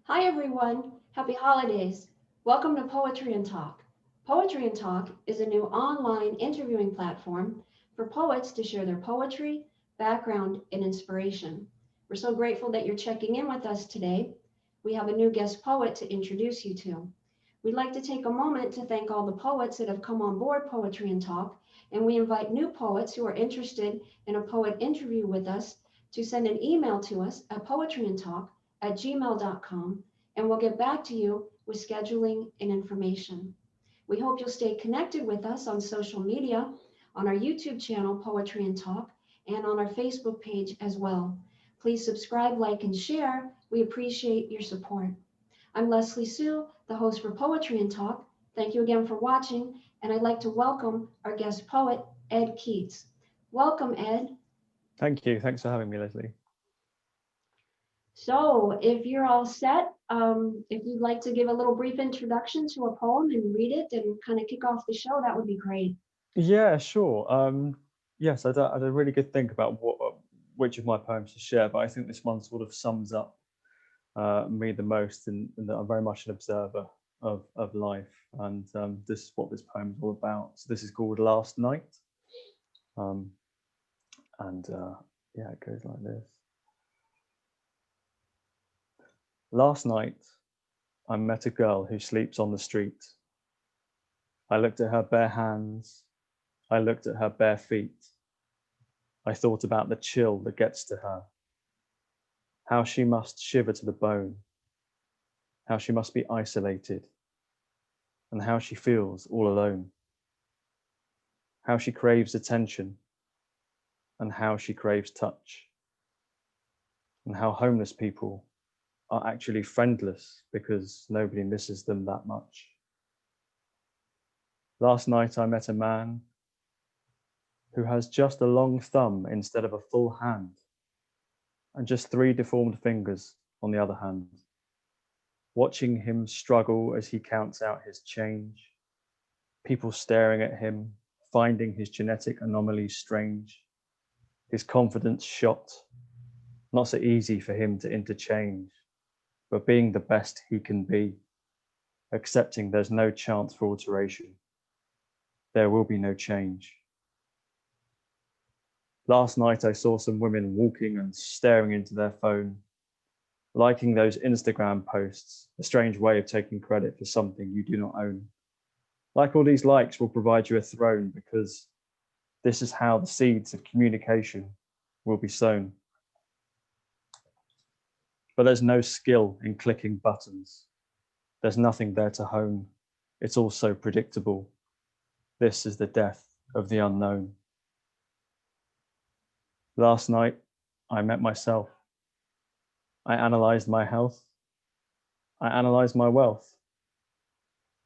Hi everyone, happy holidays. Welcome to Poetry and Talk. Poetry and Talk is a new online interviewing platform for poets to share their poetry, background, and inspiration. We're so grateful that you're checking in with us today. We have a new guest poet to introduce you to. We'd like to take a moment to thank all the poets that have come on board Poetry and Talk, and we invite new poets who are interested in a poet interview with us to send an email to us at poetryandtalk@gmail.com, and we'll get back to you with scheduling and information. We hope you'll stay connected with us on social media, on our YouTube channel, Poetry and Talk, and on our Facebook page as well. Please subscribe, like, and share. We appreciate your support. I'm Leslie Sue, the host for Poetry and Talk. Thank you again for watching, and I'd like to welcome our guest poet, Ed Keates. Welcome, Ed. Thank you. Thanks for having me, Leslie. So if you're all set, if you'd like to give a little brief introduction to a poem and read it and kind of kick off the show, that would be great. Yeah, sure. Yes, I had a really good think about which of my poems to share, but I think this one sort of sums up me the most, in that I'm very much an observer of life, and this is what this poem is all about. So this is called Last Night, um, and yeah, it goes like this. Last night, I met a girl who sleeps on the street. I looked at her bare hands. I looked at her bare feet. I thought about the chill that gets to her, how she must shiver to the bone, how she must be isolated, and how she feels all alone, how she craves attention, and how she craves touch, and how homeless people are actually friendless because nobody misses them that much. Last night I met a man who has just a long thumb instead of a full hand, and just 3 deformed fingers on the other hand. Watching him struggle as he counts out his change, people staring at him, finding his genetic anomalies strange, his confidence shot, not so easy for him to interchange, but being the best he can be, accepting there's no chance for alteration, there will be no change. Last night I saw some women walking and staring into their phone, liking those Instagram posts, a strange way of taking credit for something you do not own. Like all these likes will provide you a throne, because this is how the seeds of communication will be sown. But there's no skill in clicking buttons. There's nothing there to hone. It's all so predictable. This is the death of the unknown. Last night, I met myself. I analysed my health. I analysed my wealth.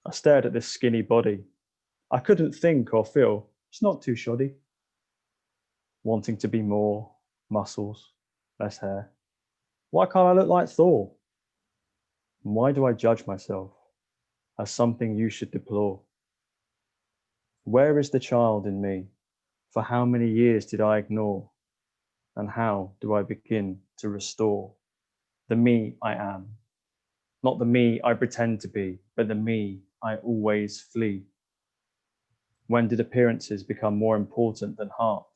I stared at this skinny body. I couldn't think or feel. It's not too shoddy. Wanting to be more, muscles, less hair. Why can't I look like Thor? And why do I judge myself as something you should deplore? Where is the child in me? For how many years did I ignore? And how do I begin to restore the me I am? Not the me I pretend to be, but the me I always flee. When did appearances become more important than heart?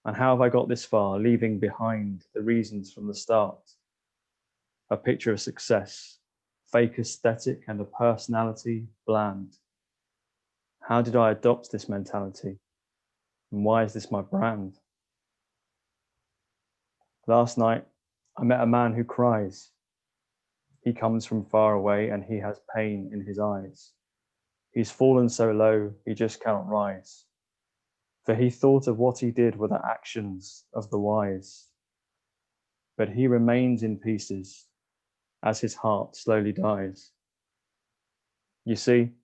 And how have I got this far, leaving behind the reasons from the start? A picture of success, fake aesthetic, and a personality bland. How did I adopt this mentality? And why is this my brand? Last night, I met a man who cries. He comes from far away and he has pain in his eyes. He's fallen so low, he just cannot rise. For he thought of what he did were the actions of the wise. But he remains in pieces as his heart slowly dies. You see,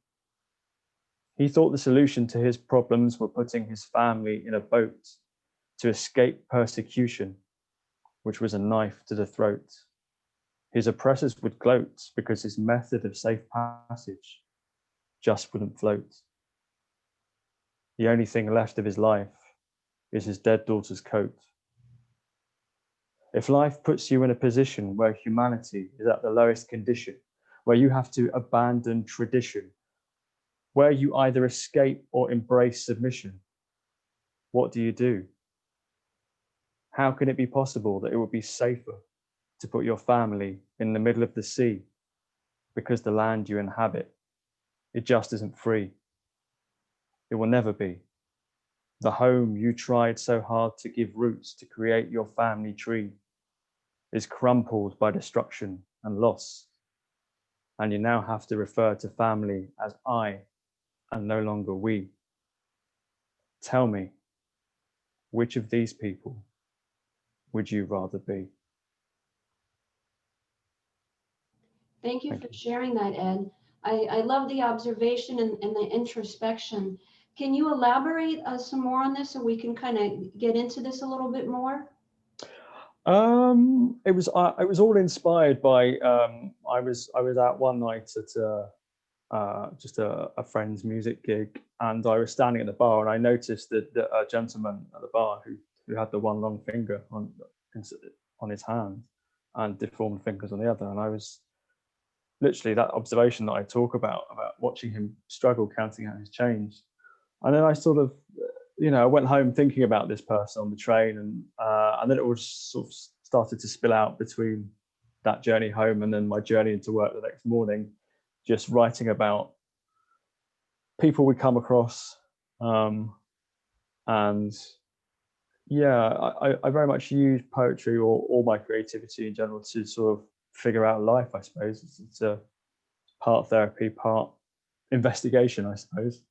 he thought the solution to his problems were putting his family in a boat to escape persecution, which was a knife to the throat. His oppressors would gloat because his method of safe passage just wouldn't float. The only thing left of his life is his dead daughter's coat. If life puts you in a position where humanity is at the lowest condition, where you have to abandon tradition, where you either escape or embrace submission, what do you do? How can it be possible that it would be safer to put your family in the middle of the sea because the land you inhabit, it just isn't free? It will never be. The home you tried so hard to give roots to create your family tree is crumpled by destruction and loss. And you now have to refer to family as I and no longer we. Tell me, which of these people would you rather be? Thank you Thank for you. sharing that, Ed. I love the observation and the introspection. Can you elaborate some more on this so we can kind of get into this a little bit more? It was all inspired by I was out one night at just a friend's music gig, and I was standing at the bar, and I noticed that a gentleman at the bar who had the one long finger on his hand and deformed fingers on the other, and I was literally that observation that I talk about watching him struggle counting out his change. And then I sort of, I went home thinking about this person on the train, and then it was sort of started to spill out between that journey home and then my journey into work the next morning, just writing about people we come across, and yeah, I very much use poetry or all my creativity in general to sort of figure out life. I suppose it's a part therapy, part investigation, I suppose.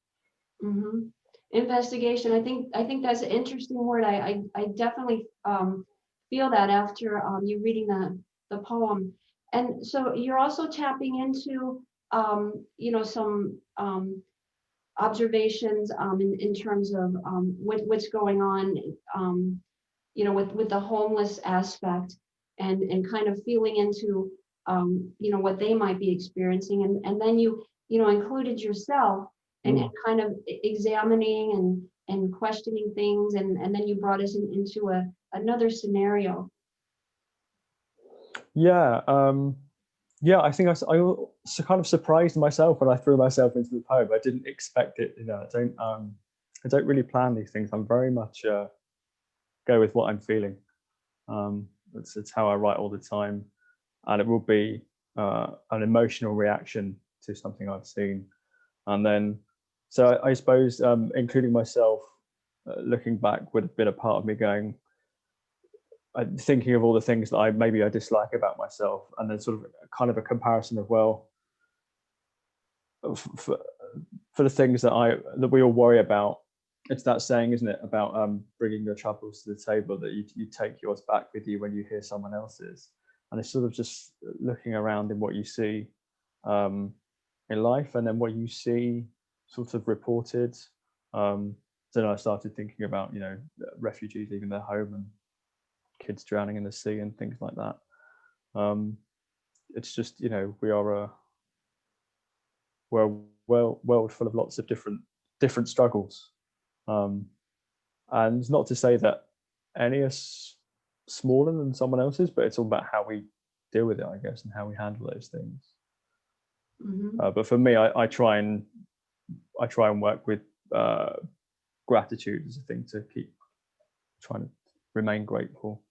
Mm-hmm. Investigation. I think that's an interesting word. I definitely feel that after you reading the poem. And so you're also tapping into some observations in terms of what's going on with the homeless aspect, and kind of feeling into what they might be experiencing, and then you included yourself, and Mm. kind of examining and questioning things, and then you brought us into another scenario. Yeah, yeah. I think kind of surprised myself when I threw myself into the poem. I didn't expect it. I don't really plan these things. I'm very much go with what I'm feeling. It's how I write all the time, and it will be an emotional reaction to something I've seen, and then so I suppose including myself, looking back would have been a part of me going, thinking of all the things that I dislike about myself, and then sort of kind of a comparison of, well, for, for the things that we all worry about. It's that saying, isn't it, about bringing your troubles to the table, that you take yours back with you when you hear someone else's. And it's sort of just looking around in what you see um, in life, and then what you see sort of reported. So then I started thinking about, refugees leaving their home and kids drowning in the sea and things like that. It's just, we're a world full of lots of different struggles, and not to say that any is smaller than someone else's, but it's all about how we deal with it, I guess, and how we handle those things. Mm-hmm. But for me, I try and work with gratitude as a thing to keep trying to remain grateful.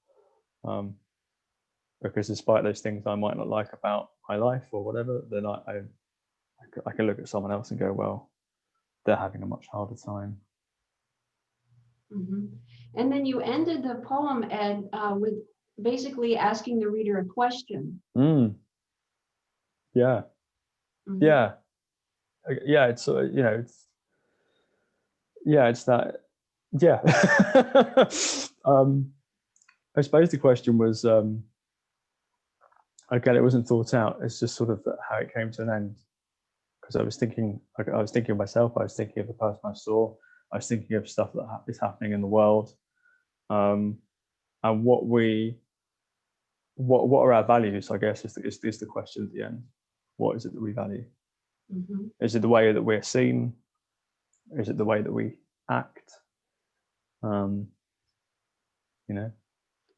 Because despite those things I might not like about my life or whatever, then I can look at someone else and go, well, they're having a much harder time. Mm-hmm. And then you ended the poem, Ed, with basically asking the reader a question. Mm, yeah, Mm-hmm. yeah, yeah. It's it's that. Yeah. I suppose the question was, again, it wasn't thought out. It's just sort of how it came to an end. Because I was thinking of myself. I was thinking of the person I saw. I was thinking of stuff that is happening in the world, and what are our values? I guess is the question at the end. What is it that we value? Mm-hmm. Is it the way that we're seen? Is it the way that we act? Um, you know.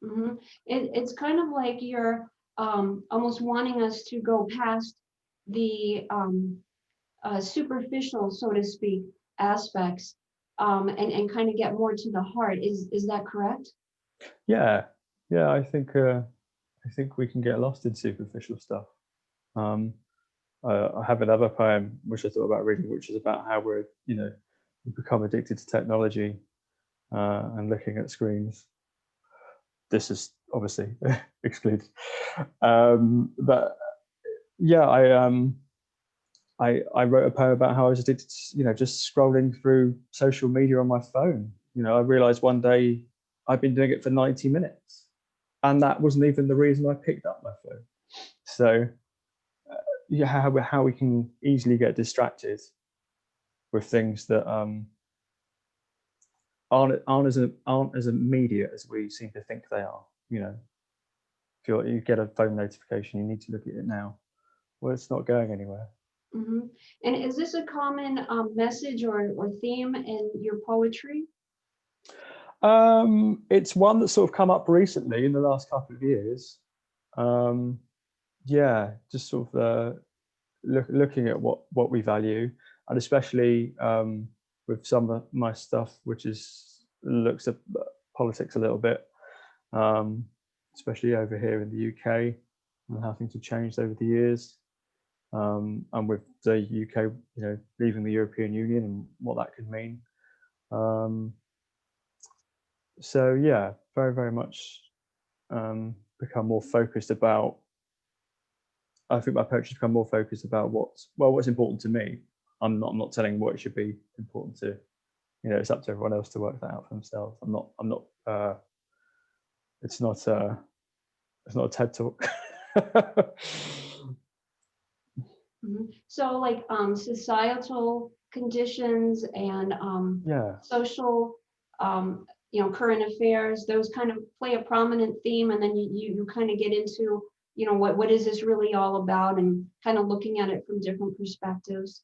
hmm it's kind of like you're almost wanting us to go past the superficial, so to speak, aspects, and kind of get more to the heart. Is that correct? Yeah, yeah. I think we can get lost in superficial stuff. Um, I have another poem which I thought about reading, which is about how we become addicted to technology and looking at screens. This is obviously excluded, but yeah, I wrote a poem about how I was addicted to, just scrolling through social media on my phone. I realized one day I'd been doing it for 90 minutes, and that wasn't even the reason I picked up my phone. So yeah, how we can easily get distracted with things that aren't as immediate as we seem to think they are. If you get a phone notification, you need to look at it now. Well, it's not going anywhere. hmm And is this a common message or theme in your poetry? It's one that's sort of come up recently in the last couple of years. Um, yeah, just sort of looking at what we value, and especially with some of my stuff, which is looks at politics a little bit, um, especially over here in the UK, and how things have changed over the years, and with the UK, leaving the European Union and what that could mean. Um, so yeah, very very much become more focused about. I think my poetry's become more focused about what's important to me. I'm not telling what it should be important to. It's up to everyone else to work that out for themselves. I'm not. It's not. It's not a TED talk. So like societal conditions and Yeah. social, current affairs, those kind of play a prominent theme, and then you kind of get into, what is this really all about, and kind of looking at it from different perspectives.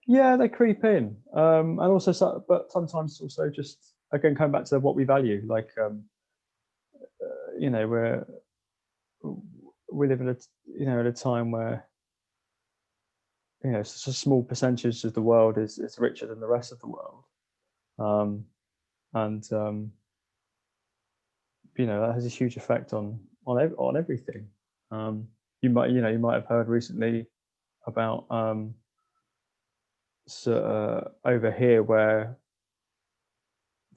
Yeah, they creep in, and also, but sometimes also just again coming back to what we value. Like, you know, we're we live in at a time where such a small percentage of the world is richer than the rest of the world, um, and that has a huge effect on everything. Um, you might have heard recently about over here where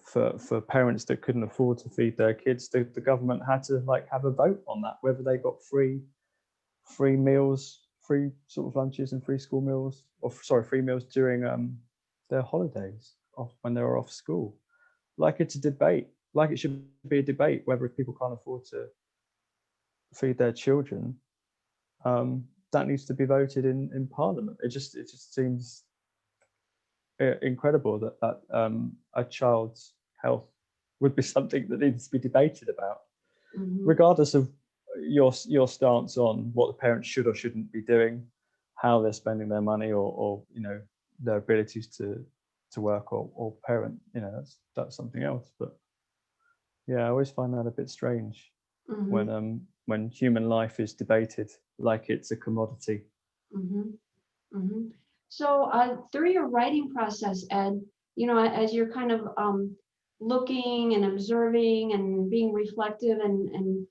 for parents that couldn't afford to feed their kids, the government had to like have a vote on that whether they got free meals, free sort of lunches and free school meals, or sorry, free meals during their holidays off when they were off school. Like it's a debate. Like it should be a debate whether if people can't afford to feed their children, that needs to be voted in Parliament. It just seems incredible that a child's health would be something that needs to be debated about, hmm regardless of your stance on what the parents should or shouldn't be doing, how they're spending their money, or their abilities to work or parent. That's something else. But yeah, I always find that a bit strange hmm when human life is debated like it's a commodity. hmm hmm So through your writing process, Ed, as you're kind of looking and observing and being reflective and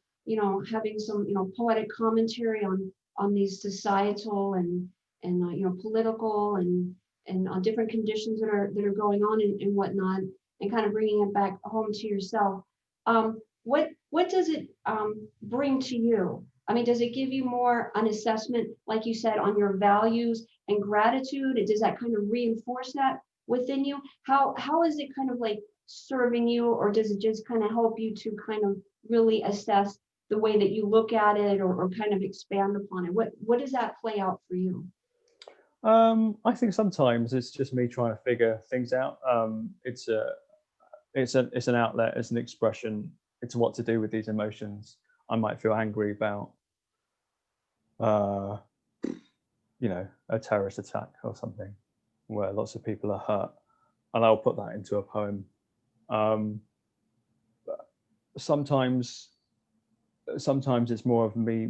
having some poetic commentary on these societal and political and on different conditions that are going on and whatnot, and kind of bringing it back home to yourself. What does it bring to you? I mean, does it give you more an assessment, like you said, on your values and gratitude? Does that kind of reinforce that within you? How is it kind of like serving you, or does it just kind of help you to kind of really assess the way that you look at it, or kind of expand upon it? What does that play out for you? I think sometimes it's just me trying to figure things out. It's an outlet, it's an expression, it's what to do with these emotions. I might feel angry about uh, a terrorist attack or something where lots of people are hurt, and I'll put that into a poem. Um, sometimes it's more of me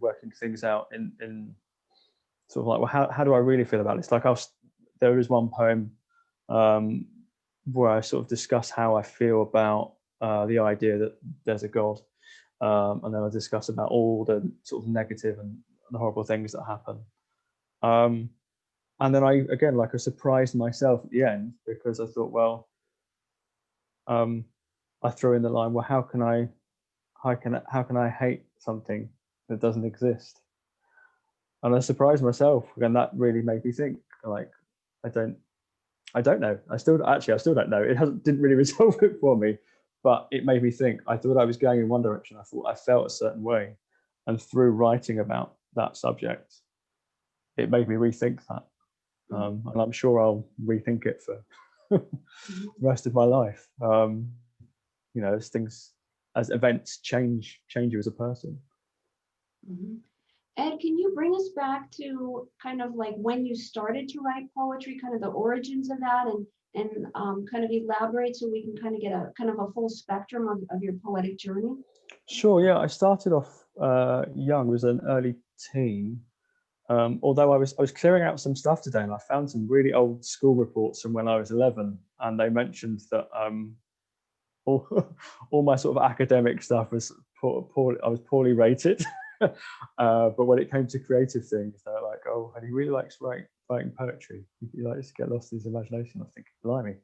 working things out in sort of like, well, how do I really feel about this? Like there is one poem um, where I sort of discuss how I feel about the idea that there's a God, and then I discuss about all the sort of negative and the horrible things that happen. And then I surprised myself at the end, because I thought, well, I throw in the line, well, how can I hate something that doesn't exist? And I surprised myself, and that really made me think. Like, I don't know. I still don't know. Didn't really resolve it for me, but it made me think. I thought I was going in one direction. I felt a certain way, and through writing about that subject, it made me rethink that. And I'm sure I'll rethink it for the rest of my life. As things, as events change you as a person. Ed, can you bring us back to kind of like when you started to write poetry, kind of the origins of that, and kind of elaborate so we can kind of get a kind of a full spectrum of your poetic journey? Sure. Yeah, I started off young, was an early teen. Although I was clearing out some stuff today, and I found some really old school reports from when I was 11, and they mentioned that all, all my sort of academic stuff was I was poorly rated. But when it came to creative things, they were like, "Oh, and he really likes writing poetry. He likes to get lost in his imagination." I was thinking, blimey,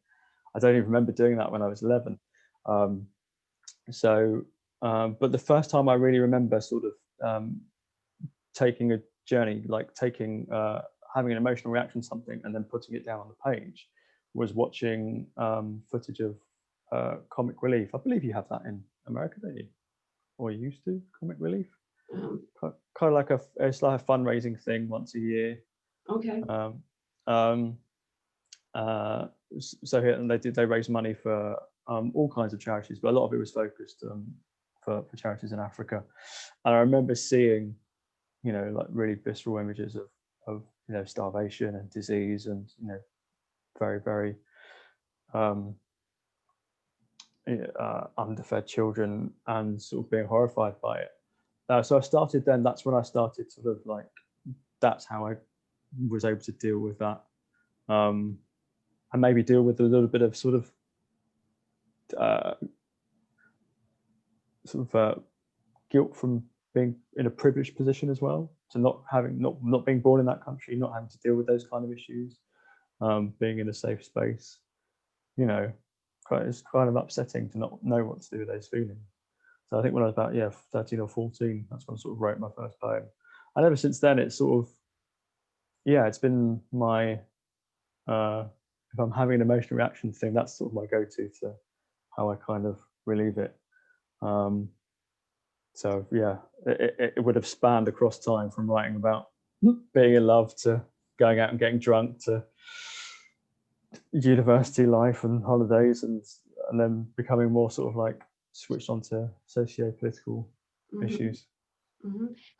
I don't even remember doing that when I was 11. But the first time I really remember sort of taking a journey, like having an emotional reaction to something and then putting it down on the page, was watching footage of Comic Relief. I believe you have that in America, don't you? Or you used to, Comic Relief? Kind of like it's like a fundraising thing once a year. Okay. So here, and they raise money for all kinds of charities, but a lot of it was focused for charities in Africa. And I remember seeing, like really visceral images of starvation and disease, and very, very underfed children, and sort of being horrified by it. So I started then. That's when I started sort of like, that's how I was able to deal with that, and maybe deal with a little bit of sort of guilt from being in a privileged position as well, to not being born in that country, not having to deal with those kind of issues, being in a safe space. It's kind of upsetting to not know what to do with those feelings. So I think when I was about 13 or 14, that's when I sort of wrote my first poem. And ever since then, it's sort of, it's been my if I'm having an emotional reaction thing, that's sort of my go-to to how I kind of relieve it. So yeah, it would have spanned across time, from writing about being in love to going out and getting drunk to university life and holidays, and then becoming more sort of like switched on to socio-political issues.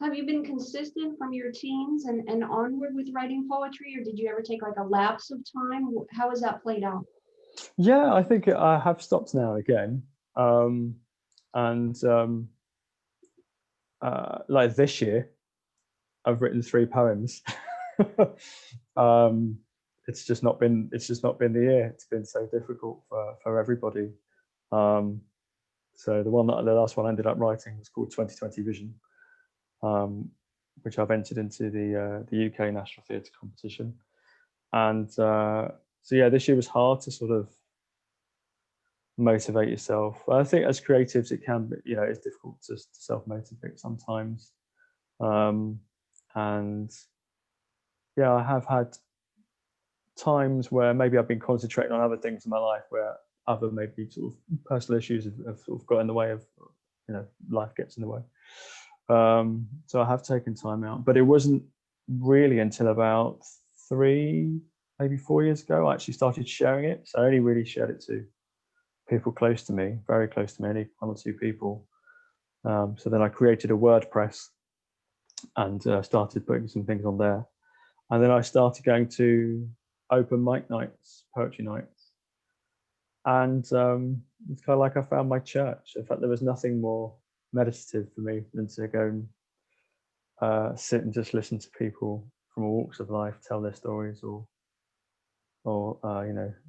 Have you been consistent from your teens and onward with writing poetry, or did you ever take like a lapse of time? How has that played out? Yeah, I think I have stopped now again. And like this year, I've written 3 poems. It's just not been the year. It's been so difficult for everybody. So the last one I ended up writing was called 2020 Vision, which I've entered into the UK National Theatre Competition. And so yeah, this year was hard to sort of motivate yourself. I think as creatives, it can be, it's difficult to self-motivate sometimes. And yeah, I have had times where maybe I've been concentrating on other things in my life, where other maybe sort of personal issues have sort of got in the way of, life gets in the way. So I have taken time out, but it wasn't really until about 3, maybe 4 years ago, I actually started sharing it. So I only really shared it to people close to me, very close to me, only 1 or 2 people. So then I created a WordPress and started putting some things on there. And then I started going to open mic nights, poetry nights. And it's kind of like I found my church. In fact, there was nothing more meditative for me than to go and sit and just listen to people from all walks of life tell their stories, or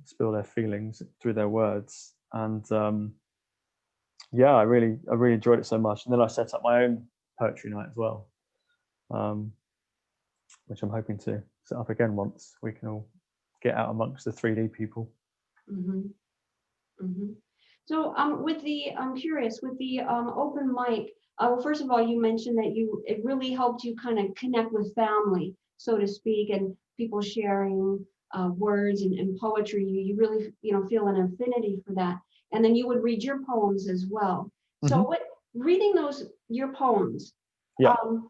spill their feelings through their words. And yeah, I really enjoyed it so much. And then I set up my own poetry night as well, um, which I'm hoping to set up again once we can all get out amongst the 3D people. Mm-hmm. Mm-hmm. So, with the, I'm curious, with the open mic, well, first of all, you mentioned that it really helped you kind of connect with family, so to speak, and people sharing words and poetry. You really, feel an affinity for that. And then you would read your poems as well. So, Mm-hmm. reading your poems, Yeah. um,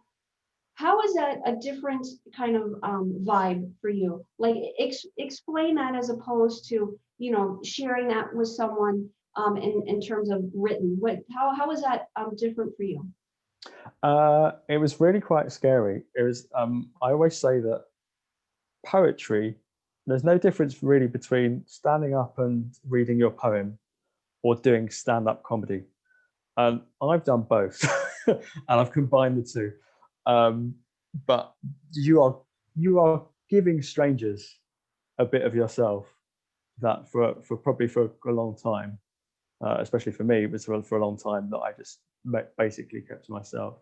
how is that a different kind of vibe for you? Like, explain that as opposed to, sharing that with someone in terms of written. How is that different for you? It was really quite scary. It was. I always say that poetry, there's no difference really between standing up and reading your poem or doing stand-up comedy. I've done both, and I've combined the two. Um, but you are giving strangers a bit of yourself that for probably for a long time, especially for me, it was for a long time that I just basically kept to myself.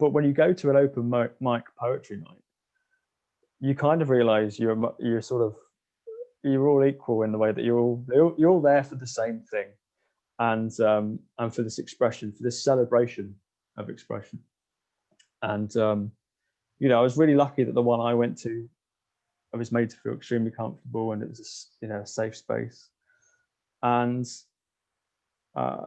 But when you go to an open mic poetry night, you kind of realize you're sort of you're all equal in the way that you're all there for the same thing, and for this expression, for this celebration of expression. And I was really lucky that the one I went to, I was made to feel extremely comfortable, and it was a safe space. And uh,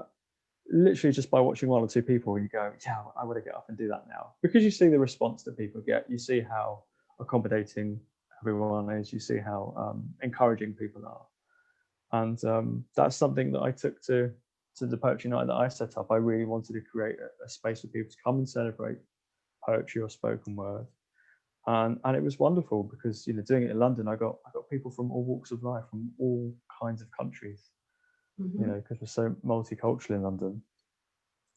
literally just by watching one or two people, you go, yeah, I want to get up and do that now, because you see the response that people get, you see how accommodating everyone is, you see how encouraging people are. And that's something that I took to the poetry night that I set up. I really wanted to create a space for people to come and celebrate poetry or spoken word. And it was wonderful because doing it in London, I got people from all walks of life, from all kinds of countries, Mm-hmm. because we're so multicultural in London.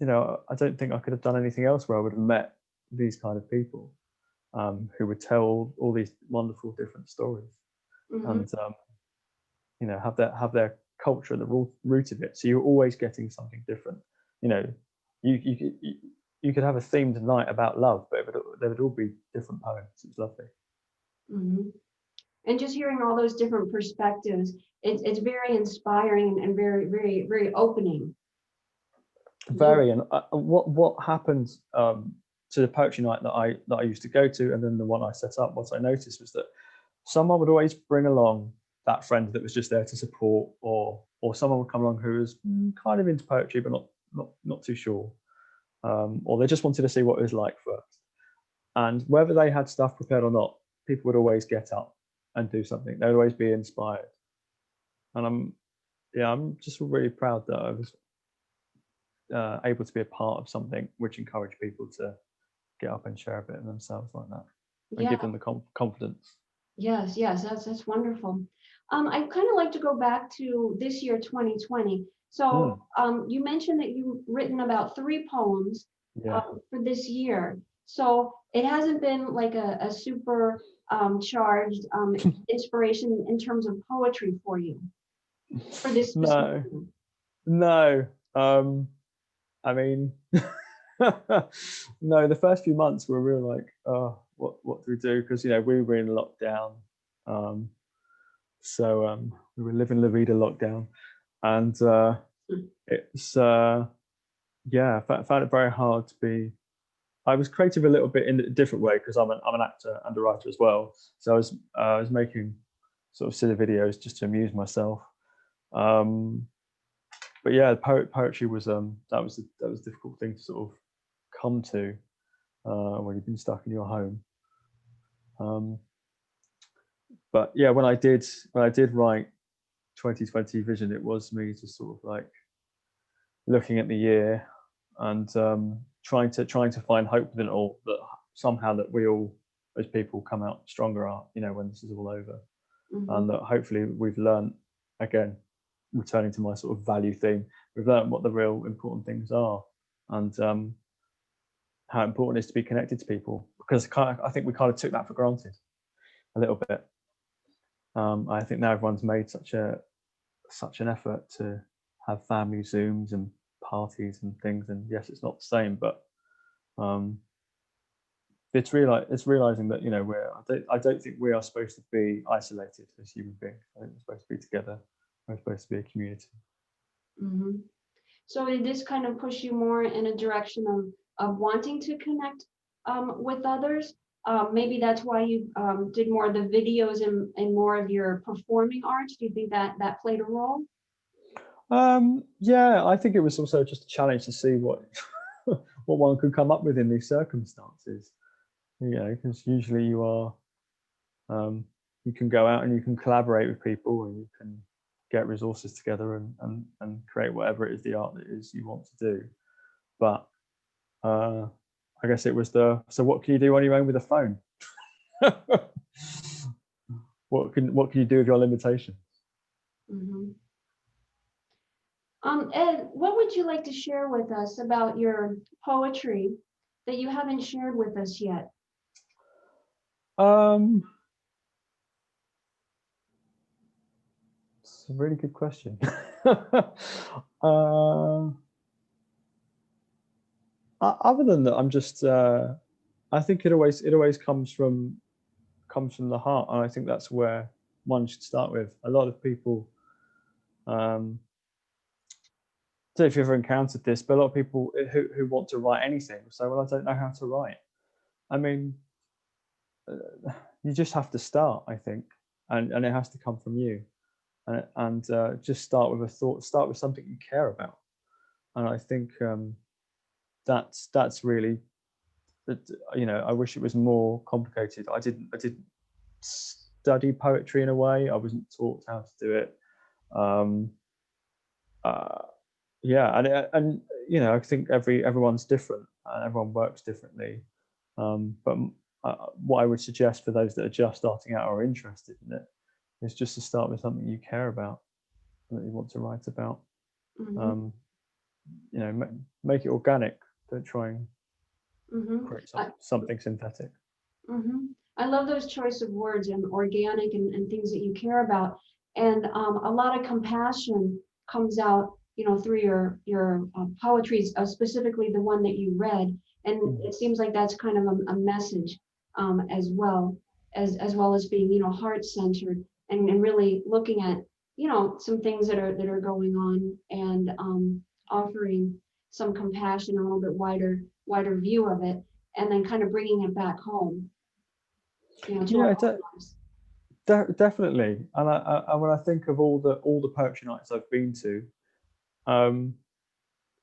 I don't think I could have done anything else where I would have met these kind of people, who would tell all these wonderful different stories, Mm-hmm. and have their culture at the root of it. So you're always getting something different. You could have a themed night about love, but there would all be different poems. It's lovely. Mm-hmm. And just hearing all those different perspectives, it's very inspiring and very, very, very opening. You. Very. And what happened to the poetry night that I used to go to, and then the one I set up, what I noticed was that someone would always bring along that friend that was just there to support, or someone would come along who was kind of into poetry but not too sure, or they just wanted to see what it was like first. And whether they had stuff prepared or not, people would always get up and do something. They would always be inspired. And I'm just really proud that I was able to be a part of something which encouraged people to get up and share a bit of themselves like that, and Yeah. give them the confidence. Yes, yes, that's wonderful. I kind of like to go back to this year, 2020. So, Mm, you mentioned that you've written about 3 poems yeah. for this year. So it hasn't been like a super charged inspiration in terms of poetry for you for this specific No, year. no. I mean, no. The first few months were real like, oh, what do we do? Because we were in lockdown, um, so we were living La Vida lockdown, and it's yeah, I found it very hard to be. I was creative a little bit in a different way because I'm an actor and a writer as well. So I was making sort of silly videos just to amuse myself. Um, but yeah, poetry was that was a difficult thing to sort of come to when you've been stuck in your home. Um, but yeah, when I did write 2020 Vision, it was me just sort of like looking at the year and trying to find hope within it all, that somehow that we all as people come out stronger, when this is all over, Mm-hmm. and that hopefully we've learned again returning to my sort of value theme. We've learned what the real important things are, and how important it is to be connected to people, because I think we kind of took that for granted a little bit. I think now everyone's made such an effort to have family Zooms and parties and things, and yes, it's not the same, but it's realizing that, you know, I don't think we are supposed to be isolated as human beings. I think we're supposed to be together. We're supposed to be a community. Mm-hmm. So did this kind of push you more in a direction of wanting to connect with others? Maybe that's why you did more of the videos and more of your performing arts. Do you think that played a role? Yeah, I think it was also just a challenge to see what what one could come up with in these circumstances. You know, because usually you can go out and you can collaborate with people, and you can get resources together and create whatever it is, the art that is you want to do. But I guess it was so what can you do on your own with a phone? what can you do with your limitations? Mm-hmm. Ed, what would you like to share with us about your poetry that you haven't shared with us yet? It's a really good question. Other than that, I'm just I think it always comes from the heart, and I think that's where one should start with. A lot of people, I don't know if you've ever encountered this, but a lot of people who want to write anything say, well, I don't know how to write. I mean, you just have to start, I think, and it has to come from you, and just start with a thought, start with something you care about. And I think that's really, you know, I wish it was more complicated. I didn't study poetry in a way. I wasn't taught how to do it. Yeah, and you know, I think everyone's different and everyone works differently. But what I would suggest for those that are just starting out or interested in it is just to start with something you care about and that you want to write about. Mm-hmm. You know, make it organic. Don't try and Mm-hmm. create something synthetic. Mm-hmm. I love those choice of words and organic and things that you care about. And a lot of compassion comes out, you know, through your poetry, specifically the one that you read. And it seems like that's kind of a message as well as being, you know, heart centered and really looking at, you know, some things that are going on and offering some compassion, a little bit wider view of it, and then kind of bringing it back home, you know, to our Yeah, own lives. definitely. And when I think of all the poetry nights I've been to, um,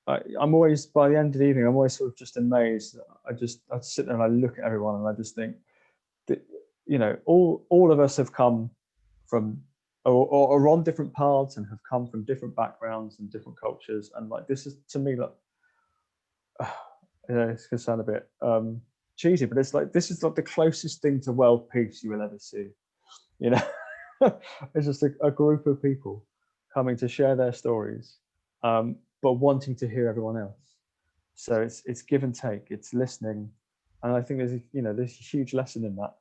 I'm always, by the end of the evening, I'm always sort of just amazed. I sit there and I look at everyone and I just think that, you know, all of us have come from or are on different paths and have come from different backgrounds and different cultures. And like, this is to me like, you know, it's gonna sound a bit cheesy, but it's like, this is like the closest thing to world peace you will ever see. You know, it's just a group of people coming to share their stories, but wanting to hear everyone else. So it's give and take, it's listening, and I think there's a huge lesson in that,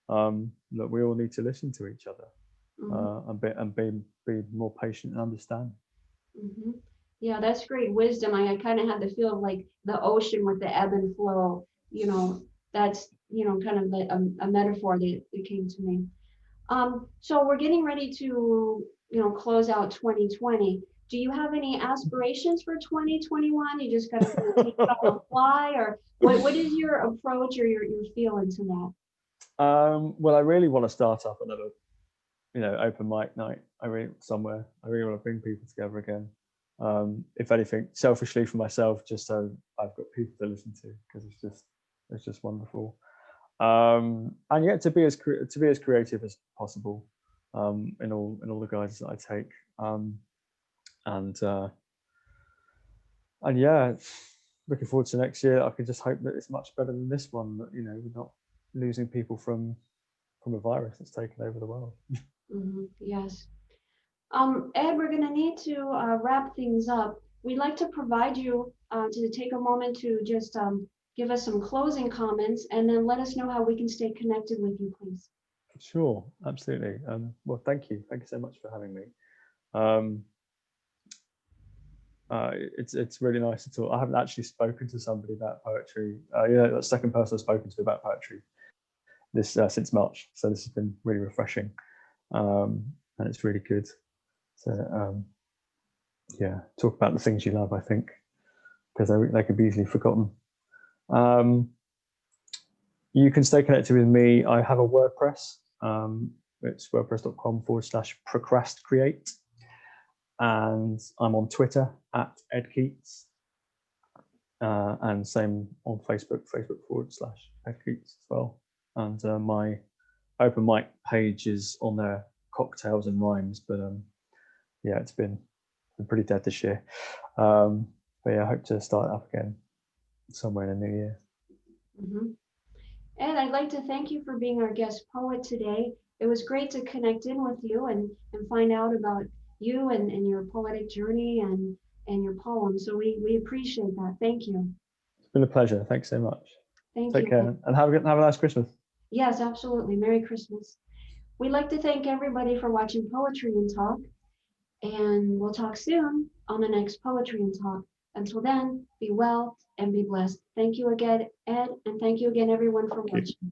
that we all need to listen to each other, Mm-hmm. and be more patient and understanding. Mm-hmm. Yeah, that's great wisdom. I kind of had the feel of like the ocean with the ebb and flow. You know, that's, you know, kind of a metaphor that came to me. So we're getting ready to, you know, close out 2020. Do you have any aspirations for 2021? You just gotta kind of take it on the fly, or what is your approach or your feel into that? Well, I really want to start up another, you know, open mic night. I really want to bring people together again. If anything, selfishly for myself, just so I've got people to listen to, because it's just wonderful. And yet to be as creative as possible, in all the guides that I take. And yeah, looking forward to next year. I can just hope that it's much better than this one. That, you know, we're not losing people from a virus that's taken over the world. Mm-hmm. Yes. Ed, we're going to need to wrap things up. We'd like to provide you to take a moment to just give us some closing comments and then let us know how we can stay connected with you, please. Sure, absolutely. Well, thank you. Thank you so much for having me. It's really nice to talk. I haven't actually spoken to somebody about poetry. Yeah, the second person I've spoken to about poetry this since March. So this has been really refreshing, and it's really good to yeah, talk about the things you love. I think because they could be easily forgotten. You can stay connected with me. I have a WordPress. It's wordpress.com/procrastcreate. And I'm on Twitter at Ed Keates. And same on Facebook, Facebook.com/Ed Keates as well. And my open mic page is on there, Cocktails and Rhymes. But yeah, it's been pretty dead this year. But yeah, I hope to start up again somewhere in the new year. Mm-hmm. And I'd like to thank you for being our guest poet today. It was great to connect in with you and find out about you and your poetic journey and your poems. So we appreciate that. Thank you. It's been a pleasure. Thanks so much. Thank Take you. care and have a nice Christmas. Yes, absolutely. Merry Christmas. We'd like to thank everybody for watching Poetry and Talk, and we'll talk soon on the next Poetry and Talk. Until then, be well and be blessed. Thank you again, Ed, and thank you again, everyone, for watching.